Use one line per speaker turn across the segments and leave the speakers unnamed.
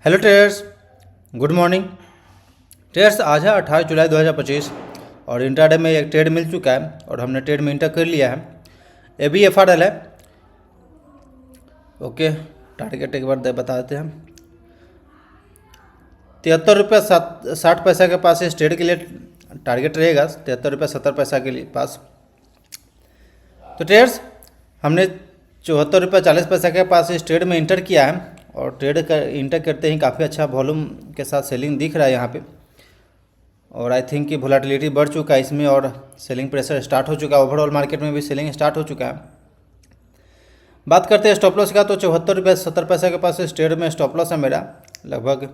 Hello traders, good morning. Traders, आज है 28 जुलाई 2025 और इंट्राडे में एक ट्रेड मिल चुका है और हमने ट्रेड में इंटर कर लिया है। ABFRL है। ओके, टारगेट एक बार बता देते हैं। 73 रुपये 60 पैसा के पास इस ट्रेड के लिए टारगेट रहेगा, 73 रुपये 70 पैसा के लिए पास। तो ट्रेडर्स, हमने 74 रुपये 40 पैसा के पास इस ट्रेड में इंटर किया है और ट्रेड कर इंटर करते ही काफ़ी अच्छा वॉल्यूम के साथ सेलिंग दिख रहा है यहाँ पे। और आई थिंक कि वोलेटिलिटी बढ़ चुका है इसमें और सेलिंग प्रेशर स्टार्ट हो चुका है। ओवरऑल मार्केट में भी सेलिंग स्टार्ट हो चुका है। बात करते हैं स्टॉप लॉस का, तो 74 रुपये 70 पैसा के पास इस ट्रेड में स्टॉप लॉस है मेरा लगभग।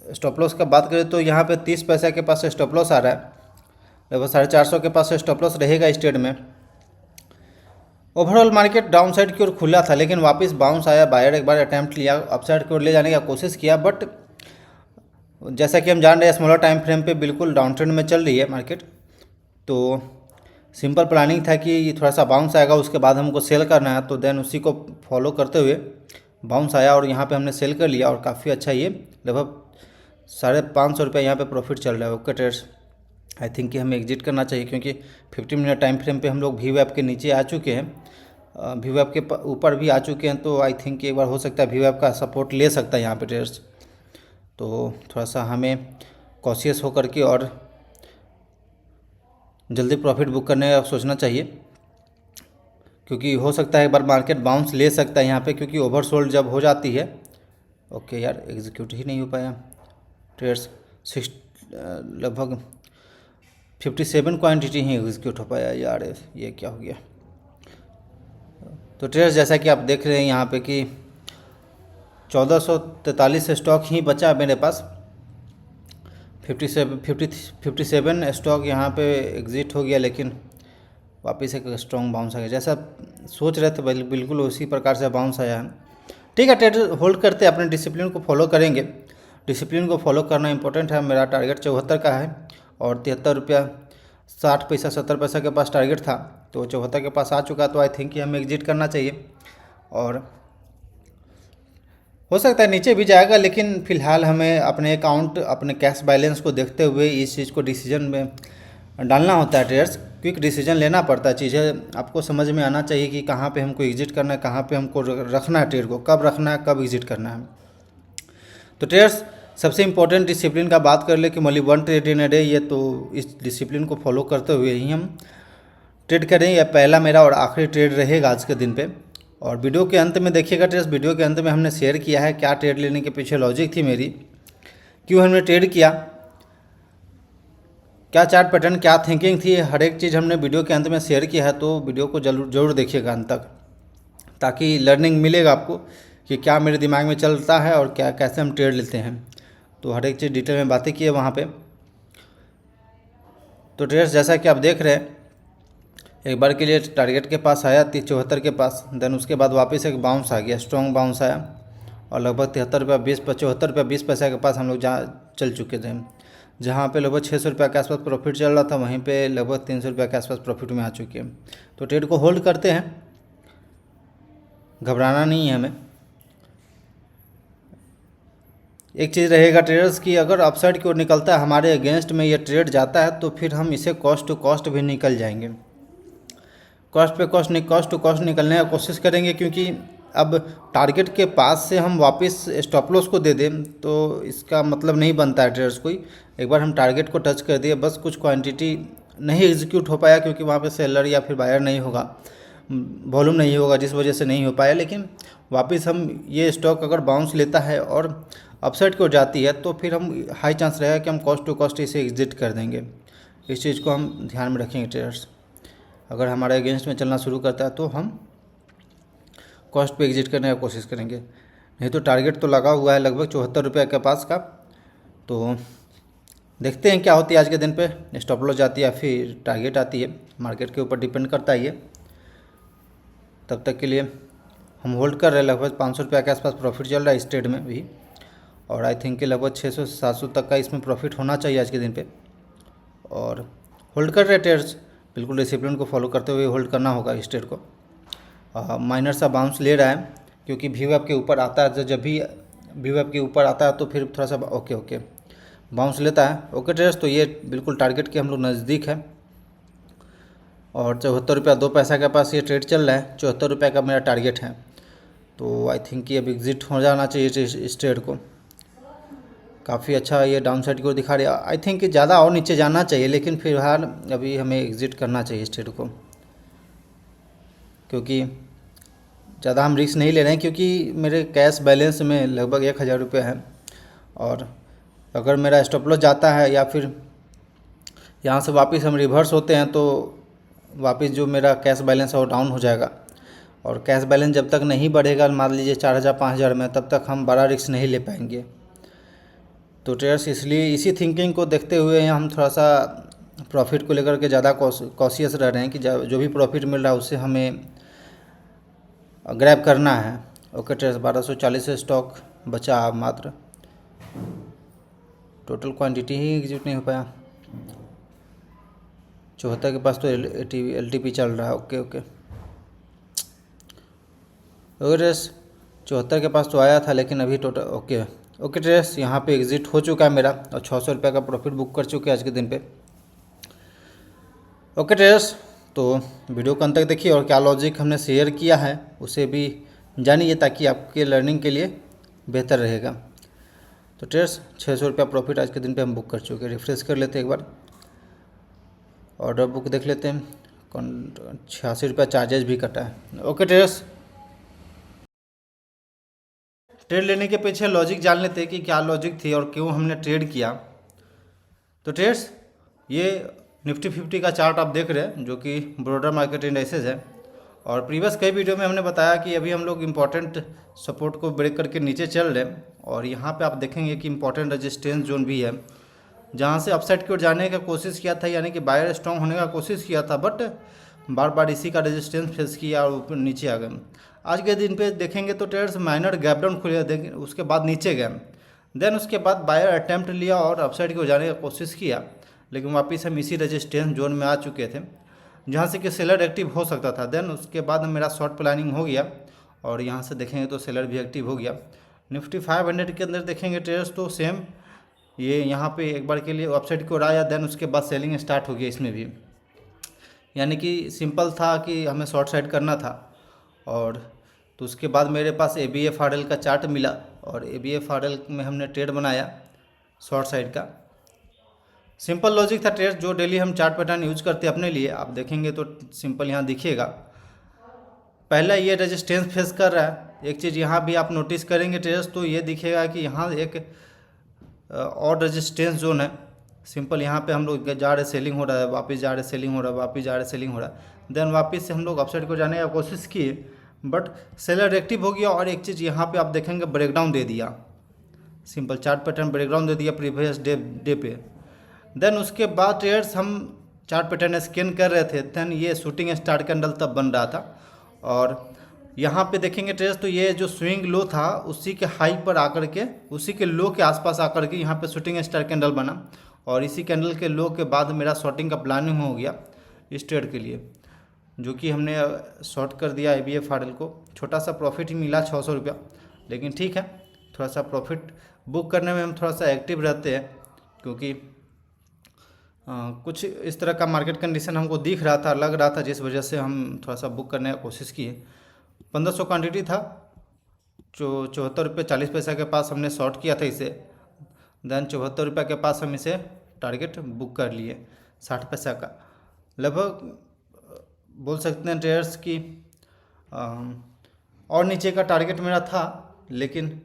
स्टॉप लॉस का बात करें तो यहाँ पे 30 पैसा के पास स्टॉप लॉस आ रहा है, लगभग 450 के पास स्टॉप लॉस रहेगा इस ट्रेड में। ओवरऑल मार्केट डाउन साइड की ओर खुला था लेकिन वापस बाउंस आया। बायर एक बार अटैम्प्ट लिया, अपसाइड की ओर ले जाने का कोशिश किया, बट जैसा कि हम जान रहे हैं स्मॉलर टाइम फ्रेम पे बिल्कुल डाउन ट्रेंड में चल रही है मार्केट। तो सिंपल प्लानिंग था कि थोड़ा सा बाउंस आएगा, उसके बाद हमको सेल करना है, तो देन उसी को फॉलो करते हुए बाउंस आया और यहाँ पे हमने सेल कर लिया और काफ़ी अच्छा ये लगभग 550 रुपये यहाँ पे प्रॉफिट चल रहा है। ओके ट्रेड्स, आई थिंक कि हमें एग्जिट करना चाहिए क्योंकि 15 मिनट टाइम फ्रेम पे हम लोग VWAP के नीचे आ चुके हैं, VWAP के ऊपर भी आ चुके हैं। तो आई थिंक कि एक बार हो सकता है VWAP का सपोर्ट ले सकता है यहाँ पे ट्रेडर्स। तो थोड़ा सा हमें कॉशियस होकर के और जल्दी प्रॉफिट बुक करने का सोचना चाहिए क्योंकि हो सकता है एक बार मार्केट बाउंस ले सकता है यहाँ पे, क्योंकि ओवरसोल्ड जब हो जाती है। ओके यार, एग्जीक्यूट ही नहीं हो पाया ट्रेडर्स। लगभग 57 क्वांटिटी ही एग्जीक्यूट हो पाया यार, ये क्या हो गया। तो ट्रेडर्स, जैसा कि आप देख रहे हैं यहाँ पे कि 1443 स्टॉक ही बचा मेरे पास। 57 स्टॉक यहाँ पे एग्जिट हो गया, लेकिन वापस एक स्ट्रॉन्ग बाउंस आ गया। जैसा सोच रहे थे बिल्कुल उसी प्रकार से बाउंस आया है। ठीक है ट्रेडर, होल्ड करते अपने डिसिप्लिन को फॉलो करेंगे। डिसिप्लिन को फॉलो करना इंपॉर्टेंट है। मेरा टारगेट 74 का है और 73 रुपया 60 पैसा 70 पैसा के पास टारगेट था, तो 74 के पास आ चुका। तो आई थिंक कि हमें एग्जिट करना चाहिए और हो सकता है नीचे भी जाएगा, लेकिन फ़िलहाल हमें अपने अकाउंट अपने कैश बैलेंस को देखते हुए इस चीज़ को डिसीजन में डालना होता है ट्रेडर्स। क्विक डिसीजन लेना पड़ता है। चीज़ें आपको समझ में आना चाहिए कि कहाँ पे हमको एग्जिट करना है, कहाँ पे हमको रखना है ट्रेड को, कब रखना है, कब एग्जिट करना है। तो ट्रेडर्स, सबसे इम्पोर्टेंट डिसिप्लिन का बात कर ले कि only 1 trade in a day, ये तो इस डिसिप्लिन को फॉलो करते हुए ही हम ट्रेड करें। यह पहला मेरा और आखिरी ट्रेड रहेगा आज के दिन पे। और वीडियो के अंत में देखिएगा ट्रेडर्स, वीडियो के अंत में हमने शेयर किया है क्या ट्रेड लेने के पीछे लॉजिक थी मेरी, क्यों हमने ट्रेड किया, क्या चार्ट पैटर्न, क्या थिंकिंग थी, हर एक चीज़ हमने वीडियो के अंत में शेयर किया है। तो वीडियो को जरूर देखिएगा अंत तक, ताकि लर्निंग मिलेगा आपको कि क्या मेरे दिमाग में चलता है और क्या कैसे हम ट्रेड लेते हैं। तो हर एक चीज़ डिटेल में बातें की है वहाँ पे। तो ट्रेडर्स, जैसा कि आप देख रहे हैं, एक बार के लिए टारगेट के पास आया 74 के पास, देन उसके बाद वापस एक बाउंस आ गया, स्ट्रॉन्ग बाउंस आया और लगभग 74 रुपया 20 पैसा के पास हम लोग जहाँ चल चुके थे, जहाँ पे लगभग 600 रुपये के आसपास प्रॉफिट चल रहा था, वहीं पे लगभग 300 रुपये के आसपास प्रॉफिट में आ चुके हैं। तो ट्रेड को होल्ड करते हैं, घबराना नहीं है हमें। एक चीज़ रहेगा ट्रेडर्स की, अगर अपसाइड की ओर निकलता है, हमारे अगेंस्ट में ये ट्रेड जाता है, तो फिर हम इसे कॉस्ट टू कॉस्ट भी निकल जाएंगे। कॉस्ट टू कॉस्ट निकलने का कोशिश करेंगे, क्योंकि अब टारगेट के पास से हम वापस स्टॉप लॉस को दे दें तो इसका मतलब नहीं बनता है ट्रेडर्स कोई। एक बार हम टारगेट को टच कर दिए, बस कुछ क्वांटिटी नहीं एग्जीक्यूट हो पाया क्योंकि वहाँ पे सेलर या फिर बायर नहीं होगा, वॉल्यूम नहीं होगा, जिस वजह से नहीं हो पाया। लेकिन वापस हम ये स्टॉक अगर बाउंस लेता है और अपसाइड की ओर जाती है, तो फिर हम हाई चांस रहेगा कि हम कॉस्ट टू कॉस्ट इसे एग्जिट कर देंगे। इस चीज़ को हम ध्यान में रखेंगे ट्रेडर्स। अगर हमारे अगेंस्ट में चलना शुरू करता है तो हम कॉस्ट पे एग्जिट करने का कोशिश करेंगे, नहीं तो टारगेट तो लगा हुआ है लगभग 74 रुपये के पास का। तो देखते हैं क्या होती है आज के दिन पे, स्टॉप लॉस जाती है या फिर टारगेट आती है, मार्केट के ऊपर डिपेंड करता है ये। तब तक के लिए हम होल्ड कर रहे हैं। लगभग 500 रुपये के आसपास प्रॉफिट चल रहा है इस ट्रेड में भी, और आई थिंक कि लगभग 600 से 700 तक का इसमें प्रॉफिट होना चाहिए आज के दिन पे। और होल्ड कर रहे ट्रेड्स, बिल्कुल डिसिप्लिन को फॉलो करते हुए होल्ड करना होगा इस ट्रेड को। माइनर सा बाउंस ले रहा है, क्योंकि व्यू ऐप के ऊपर आता है, जब भी व्यू ऐप के ऊपर आता है तो फिर थोड़ा सा ओके बाउंस लेता है। ओके ट्रेडर्स, तो ये बिल्कुल टारगेट के हम लोग नज़दीक है और 74 रुपया 2 पैसा के पास ये ट्रेड चल रहा है। 74 रुपये का मेरा टारगेट है, तो आई थिंक ये अब एग्ज़िट हो जाना चाहिए इस ट्रेड को। काफ़ी अच्छा ये डाउन साइड को दिखा रहा है। आई थिंक ज़्यादा और नीचे जाना चाहिए, लेकिन फिलहाल अभी हमें एग्ज़िट करना चाहिए इस ट्रेड को, क्योंकि ज़्यादा हम रिस्क नहीं ले रहे हैं, क्योंकि मेरे कैश बैलेंस में लगभग 1000 रुपये है। और अगर मेरा स्टॉप लॉस जाता है या फिर यहाँ से वापस हम रिवर्स होते हैं तो वापस जो मेरा कैश बैलेंस है वो डाउन हो जाएगा। और कैश बैलेंस जब तक नहीं बढ़ेगा, मान लीजिए 4000 5000 में, तब तक हम बड़ा रिस्क नहीं ले पाएंगे। तो ट्रेडर्स इसलिए इसी थिंकिंग को देखते हुए हम थोड़ा सा प्रॉफिट को लेकर के ज़्यादा कॉशियस रह रहे हैं कि जो भी प्रॉफिट मिल रहा है उससे हमें ग्रैब करना है। ओके ट्रेडर्स, 1240 स्टॉक बचा मात्र, टोटल क्वांटिटी ही एग्जीक्यूट नहीं हो पाया। 74 के पास तो LTP चल रहा है। ओके ट्रेडर्स, 74 के पास तो आया था, लेकिन अभी टोटल ओके ट्रेडर्स, यहाँ पे एग्ज़िट हो चुका है मेरा और 600 रुपये का प्रॉफिट बुक कर चुके हैं आज के दिन पे। ओके ट्रेडर्स, तो वीडियो को अंत तक देखिए और क्या लॉजिक हमने शेयर किया है उसे भी जानिए, ताकि आपके लर्निंग के लिए बेहतर रहेगा। तो ट्रेडर्स, 600 रुपया प्रॉफिट आज के दिन पे हम बुक कर चुके हैं। रिफ्रेश कर लेते हैं एक बार, ऑर्डर बुक देख लेते हैं, 86 रुपया चार्जेज भी कटा है। ओके ट्रेडर्स, ट्रेड लेने के पीछे लॉजिक जान लेते हैं कि क्या लॉजिक थी और क्यों हमने ट्रेड किया। तो ट्रेड्स, ये निफ्टी 50 का चार्ट आप देख रहे हैं, जो कि ब्रॉडर मार्केट इंडाइसेस है। और प्रीवियस कई वीडियो में हमने बताया कि अभी हम लोग इम्पॉर्टेंट सपोर्ट को ब्रेक करके नीचे चल रहे हैं। और यहाँ पे आप देखेंगे कि इम्पॉर्टेंट रेजिस्टेंस जोन भी है, जहाँ से अपसाइड की ओर जाने का कोशिश किया था, यानी कि बायर स्ट्रॉन्ग होने का कोशिश किया था, बट बार बार इसी का रेजिस्टेंस फेस किया और ऊपर नीचे आ गए। आज के दिन पे देखेंगे तो ट्रेड्स माइनर गैप डाउन खुले, देखें उसके बाद नीचे गए, देन उसके बाद बायर अटैम्प्ट लिया और अपसाइड की ओर जाने का कोशिश किया, लेकिन वापस हम इसी रेजिस्टेंस जोन में आ चुके थे, जहाँ से कि सेलर एक्टिव हो सकता था। देन उसके बाद मेरा शॉर्ट प्लानिंग हो गया और यहाँ से देखेंगे तो सेलर भी एक्टिव हो गया। निफ्टी 500 के अंदर देखेंगे ट्रेड्स तो सेम ये यहाँ पे एक बार के लिए अपसाइड की ओर आया, देन उसके बाद सेलिंग स्टार्ट हो गया इसमें भी, यानी कि सिंपल था कि हमें शॉर्ट साइड करना था। और तो उसके बाद मेरे पास ABFRL का चार्ट मिला और ABFRL में हमने ट्रेड बनाया शॉर्ट साइड का। सिंपल लॉजिक था ट्रेड, जो डेली हम चार्ट पैटर्न यूज करते हैं अपने लिए। आप देखेंगे तो सिंपल यहाँ दिखिएगा, पहला ये रेजिस्टेंस फेस कर रहा है। एक चीज़ यहाँ भी आप नोटिस करेंगे ट्रेड्स, तो ये दिखेगा कि यहाँ एक और रेजिस्टेंस जोन है। सिंपल यहाँ पे हम लोग जा रहे सेलिंग हो रहा है, वापस जा रहे सेलिंग हो रहा है, वापस जा रहे सेलिंग हो रहा है। देन वापस से हम लोग अपसाइड को जाने का कोशिश किए, बट सेलर एक्टिव हो गया। और एक चीज़ यहाँ पे आप देखेंगे ब्रेकडाउन दे दिया, सिंपल चार्ट पैटर्न ब्रेकडाउन दे दिया प्रीवियस डे पे। देन उसके बाद ट्रेड्स हम चार्ट पैटर्न स्कैन कर रहे थे, देन ये शूटिंग स्टार कैंडल तब बन रहा था। और यहाँ पे देखेंगे ट्रेड्स तो ये जो स्विंग लो था उसी के हाई पर आकर के, उसी के लो के आसपास आकर के यहाँ पे शूटिंग स्टार कैंडल बना। और इसी कैंडल के लो के बाद मेरा शॉर्टिंग का प्लानिंग हो गया इस ट्रेड के लिए, जो कि हमने शॉर्ट कर दिया ABFRL को। छोटा सा प्रॉफिट ही मिला 600 रुपया, लेकिन ठीक है, थोड़ा सा प्रॉफिट बुक करने में हम थोड़ा सा एक्टिव रहते हैं, क्योंकि कुछ इस तरह का मार्केट कंडीशन हमको दिख रहा था, लग रहा था, जिस वजह से हम थोड़ा सा बुक करने का कोशिश किए। 1500 क्वान्टिटी था, जो 74 रुपये 40 पैसा के पास हमने शॉर्ट किया था इसे। देन 74 रुपये के पास हम इसे टारगेट बुक कर लिए 60 पैसा का। लगभग बोल सकते हैं ट्रेडर्स कि और नीचे का टारगेट मेरा था, लेकिन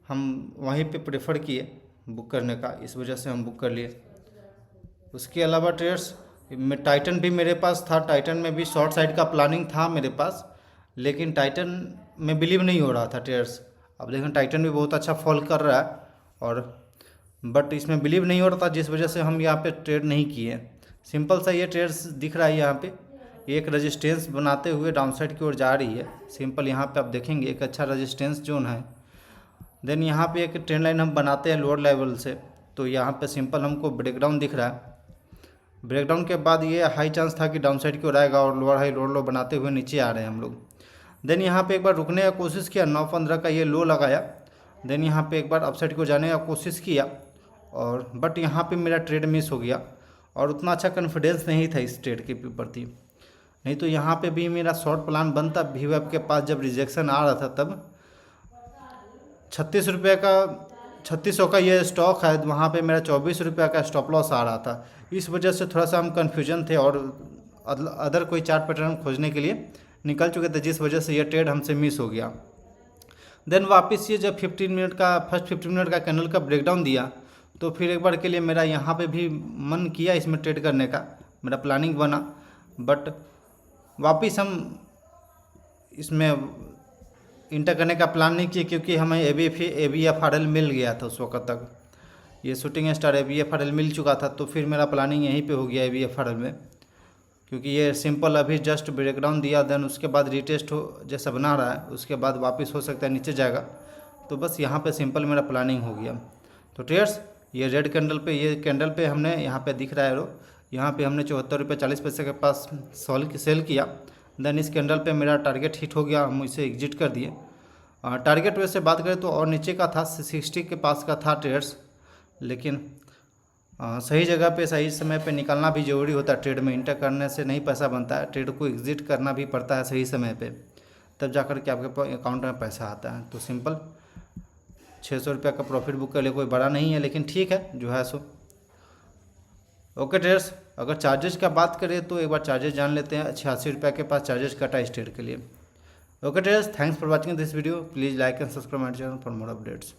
हम वहीं पे प्रेफर किए बुक करने का, इस वजह से हम बुक कर लिए। उसके अलावा ट्रेडर्स में टाइटन भी मेरे पास था, टाइटन में भी शॉर्ट साइड का प्लानिंग था मेरे पास, लेकिन टाइटन में बिलीव नहीं हो रहा था ट्रेडर्स। अब देखें टाइटन भी बहुत अच्छा फॉल कर रहा है, और बट इसमें बिलीव नहीं हो रहा था, जिस वजह से हम यहाँ पे ट्रेड नहीं किए। सिंपल सा ये ट्रेड्स दिख रहा है, यहाँ पे एक रेजिस्टेंस बनाते हुए डाउन साइड की ओर जा रही है। सिंपल यहाँ पे आप देखेंगे एक अच्छा रेजिस्टेंस जोन है। देन यहाँ पे एक ट्रेंड लाइन हम बनाते हैं लोअर लेवल से, तो यहाँ पे सिंपल हमको ब्रेकडाउन दिख रहा है। ब्रेकडाउन के बाद ये हाई चांस था कि डाउन साइड की ओर आएगा और लोअर हाई लोअर लो बनाते हुए नीचे आ रहे हैं हम लोग। देन यहाँ पे एक बार रुकने का कोशिश किया, 9.15 का ये लो लगाया। देन यहाँ पे एक बार अपसाइड को जाने का कोशिश किया और बट यहाँ पे मेरा ट्रेड मिस हो गया और उतना अच्छा कॉन्फिडेंस नहीं था इस ट्रेड के प्रति, नहीं तो यहाँ पे भी मेरा शॉर्ट प्लान बनता। वीवेब के पास जब रिजेक्शन आ रहा था तब 36 रुपये का 3600 का ये स्टॉक है, वहाँ पे मेरा 24 रुपये का स्टॉप लॉस आ रहा था। इस वजह से थोड़ा सा हम कन्फ्यूजन थे और अदर कोई चार्ट पैटर्न खोजने के लिए निकल चुके थे, जिस वजह से ये ट्रेड हमसे मिस हो गया। देन वापस ये जब 15 मिनट का फर्स्ट 15 मिनट का कैंडल का ब्रेकडाउन दिया तो फिर एक बार के लिए मेरा यहाँ पे भी मन किया इसमें ट्रेड करने का, मेरा प्लानिंग बना, बट वापस हम इसमें इंटर करने का प्लान नहीं किया क्योंकि हमें ABFRL मिल गया था उस वक्त तक। ये शूटिंग स्टार ABFRL मिल चुका था, तो फिर मेरा प्लानिंग यहीं पे हो गया ABFRL में, क्योंकि ये सिंपल अभी जस्ट ब्रेकडाउन दिया, देन उसके बाद रिटेस्ट हो जैसा बना रहा है, उसके बाद वापस हो सकता है नीचे जाएगा, तो बस यहाँ पे सिंपल मेरा प्लानिंग हो गया। तो ट्रेड्स ये रेड कैंडल पे, ये कैंडल पे हमने यहाँ पे दिख रहा है रो, यहाँ पे हमने 74 रुपये 40 पैसे के पास सेल किया। देन इस कैंडल पे मेरा टारगेट हिट हो गया, हम इसे एग्जिट कर दिए। टारगेट वैसे बात करें तो और नीचे का था, 60 के पास का था ट्रेड्स, लेकिन सही जगह पे सही समय पे निकलना भी ज़रूरी होता है। ट्रेड में इंटर करने से नहीं पैसा बनता है, ट्रेड को एग्जिट करना भी पड़ता है सही समय पे, तब जाकर के आपके अकाउंट में पैसा आता है। तो सिंपल 600 रुपये का प्रॉफिट बुक कर ले, कोई बड़ा नहीं है, लेकिन ठीक है जो है सो। ओके ट्रेडर्स, अगर चार्जेस का बात करें तो एक बार चार्जेस जान लेते हैं। 86 रुपये के पास चार्जेस कटा इस ट्रेड के लिए। Okay traders, thanks for watching this video, please like and subscribe my channel for more updates.